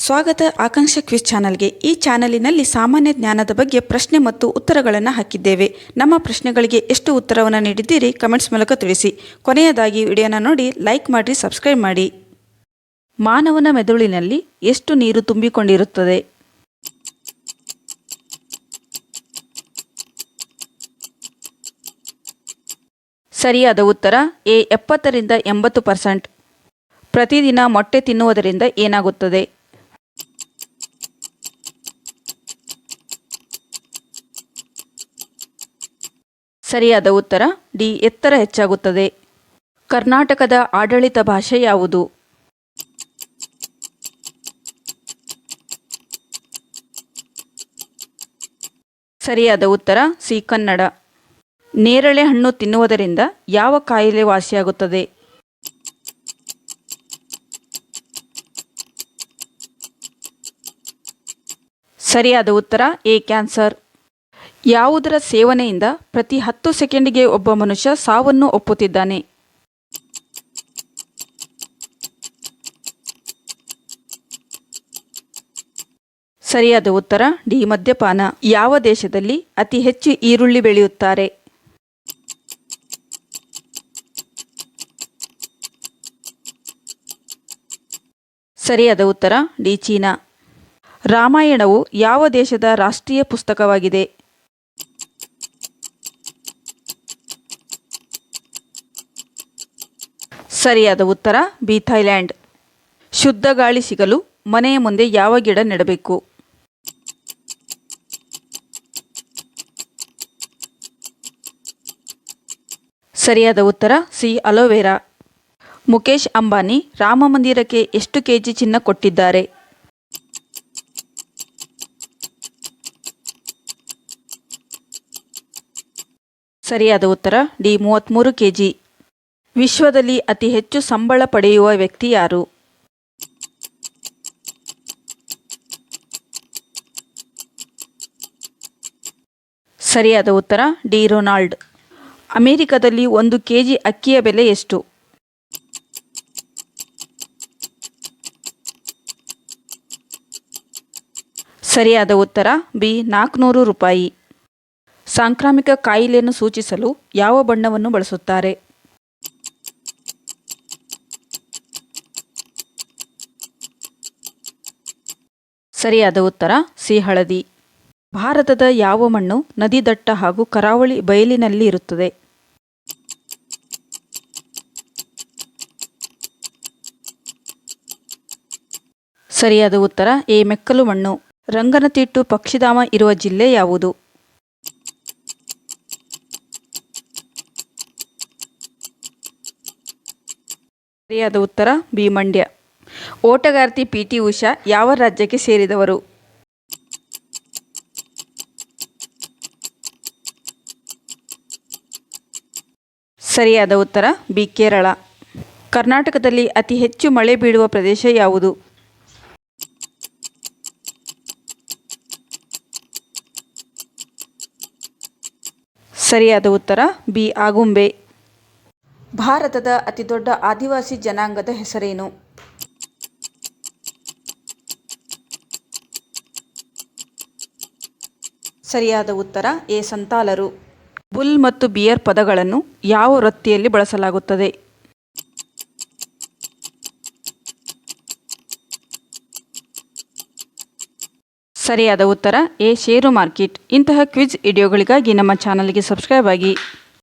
ಸ್ವಾಗತ ಆಕಾಂಕ್ಷ ಕ್ವಿಜ್ ಚಾನಲ್ಗೆ. ಈ ಚಾನಲಿನಲ್ಲಿ ಸಾಮಾನ್ಯ ಜ್ಞಾನದ ಬಗ್ಗೆ ಪ್ರಶ್ನೆ ಮತ್ತು ಉತ್ತರಗಳನ್ನು ಹಾಕಿದ್ದೇವೆ. ನಮ್ಮ ಪ್ರಶ್ನೆಗಳಿಗೆ ಎಷ್ಟು ಉತ್ತರವನ್ನು ನೀಡಿದ್ದೀರಿ ಕಮೆಂಟ್ಸ್ ಮೂಲಕ ತಿಳಿಸಿ. ಕೊನೆಯದಾಗಿ ವಿಡಿಯೋನ ನೋಡಿ ಲೈಕ್ ಮಾಡಿ, ಸಬ್ಸ್ಕ್ರೈಬ್ ಮಾಡಿ. ಮಾನವನ ಮೆದುಳಿನಲ್ಲಿ ಎಷ್ಟು ನೀರು ತುಂಬಿಕೊಂಡಿರುತ್ತದೆ? ಸರಿಯಾದ ಉತ್ತರ ಎ 70ರಿಂದ 80%. ಪ್ರತಿದಿನ ಮೊಟ್ಟೆ ತಿನ್ನುವುದರಿಂದ ಏನಾಗುತ್ತದೆ? ಸರಿಯಾದ ಉತ್ತರ ಡಿ, ಎತ್ತರ ಹೆಚ್ಚಾಗುತ್ತದೆ. ಕರ್ನಾಟಕದ ಆಡಳಿತ ಭಾಷೆ ಯಾವುದು? ಸರಿಯಾದ ಉತ್ತರ ಸಿ, ಕನ್ನಡ. ನೇರಳೆ ಹಣ್ಣು ತಿನ್ನುವುದರಿಂದ ಯಾವ ಕಾಯಿಲೆ ವಾಸಿಯಾಗುತ್ತದೆ? ಸರಿಯಾದ ಉತ್ತರ ಎ, ಕ್ಯಾನ್ಸರ್. ಯಾವುದರ ಸೇವನೆಯಿಂದ ಪ್ರತಿ 10 ಸೆಕೆಂಡಿಗೆ ಒಬ್ಬ ಮನುಷ್ಯ ಸಾವನ್ನು ಒಪ್ಪುತ್ತಿದ್ದಾನೆ? ಸರಿಯಾದ ಉತ್ತರ ಡಿ, ಮದ್ಯಪಾನ. ಯಾವ ದೇಶದಲ್ಲಿ ಅತಿ ಹೆಚ್ಚು ಈರುಳ್ಳಿ ಬೆಳೆಯುತ್ತಾರೆ? ಸರಿಯಾದ ಉತ್ತರ ಡಿ, ಚೀನಾ. ರಾಮಾಯಣವು ಯಾವ ದೇಶದ ರಾಷ್ಟ್ರೀಯ ಪುಸ್ತಕವಾಗಿದೆ? ಸರಿಯಾದ ಉತ್ತರ ಬಿ, ಥೈಲ್ಯಾಂಡ್. ಶುದ್ಧ ಗಾಳಿ ಸಿಗಲು ಮನೆಯ ಮುಂದೆ ಯಾವ ಗಿಡ ನೆಡಬೇಕು? ಸರಿಯಾದ ಉತ್ತರ ಸಿ, ಅಲೋವೆರಾ. ಮುಕೇಶ್ ಅಂಬಾನಿ ರಾಮ ಮಂದಿರಕ್ಕೆ ಎಷ್ಟು ಕೆಜಿ ಚಿನ್ನ ಕೊಟ್ಟಿದ್ದಾರೆ? ಸರಿಯಾದ ಉತ್ತರ ಡಿ, 33 ಕೆಜಿ. ವಿಶ್ವದಲ್ಲಿ ಅತಿ ಹೆಚ್ಚು ಸಂಬಳ ಪಡೆಯುವ ವ್ಯಕ್ತಿ ಯಾರು? ಸರಿಯಾದ ಉತ್ತರ ಡಿ, ರೊನಾಲ್ಡ್. ಅಮೆರಿಕದಲ್ಲಿ 1 ಕೆಜಿ ಅಕ್ಕಿಯ ಬೆಲೆ ಎಷ್ಟು? ಸರಿಯಾದ ಉತ್ತರ ಬಿ, 400 ರೂಪಾಯಿ. ಸಾಂಕ್ರಾಮಿಕ ಕಾಯಿಲೆಯನ್ನು ಸೂಚಿಸಲು ಯಾವ ಬಣ್ಣವನ್ನು ಬಳಸುತ್ತಾರೆ? ಸರಿಯಾದ ಉತ್ತರ ಸಿ, ಹಳದಿ. ಭಾರತದ ಯಾವ ಮಣ್ಣು ನದಿ ದಟ್ಟ ಹಾಗೂ ಕರಾವಳಿ ಬಯಲಿನಲ್ಲಿ ಇರುತ್ತದೆ? ಸರಿಯಾದ ಉತ್ತರ ಎ, ಮೆಕ್ಕಲು ಮಣ್ಣು. ರಂಗನತಿಟ್ಟು ಪಕ್ಷಿಧಾಮ ಇರುವ ಜಿಲ್ಲೆ ಯಾವುದು? ಸರಿಯಾದ ಉತ್ತರ ಬಿ, ಮಂಡ್ಯ. ಓಟಗಾರ್ತಿ ಪಿ.ಟಿ. ಉಷಾ ಯಾವ ರಾಜ್ಯಕ್ಕೆ ಸೇರಿದವರು? ಸರಿಯಾದ ಉತ್ತರ ಬಿ, ಕೇರಳ. ಕರ್ನಾಟಕದಲ್ಲಿ ಅತಿ ಹೆಚ್ಚು ಮಳೆ ಬೀಳುವ ಪ್ರದೇಶ ಯಾವುದು? ಸರಿಯಾದ ಉತ್ತರ ಬಿ, ಆಗುಂಬೆ. ಭಾರತದ ಅತಿದೊಡ್ಡ ಆದಿವಾಸಿ ಜನಾಂಗದ ಹೆಸರೇನು? ಸರಿಯಾದ ಉತ್ತರ ಎ, ಸಂತಾಲರು. ಬುಲ್ ಮತ್ತು ಬಿಯರ್ ಪದಗಳನ್ನು ಯಾವ ವೃತ್ತಿಯಲ್ಲಿ ಬಳಸಲಾಗುತ್ತದೆ? ಸರಿಯಾದ ಉತ್ತರ ಎ, ಷೇರು ಮಾರ್ಕೆಟ್. ಇಂತಹ ಕ್ವಿಜ್ ವಿಡಿಯೋಗಳಿಗಾಗಿ ನಮ್ಮ ಚಾನಲ್ಗೆ ಸಬ್ಸ್ಕ್ರೈಬ್ ಆಗಿ.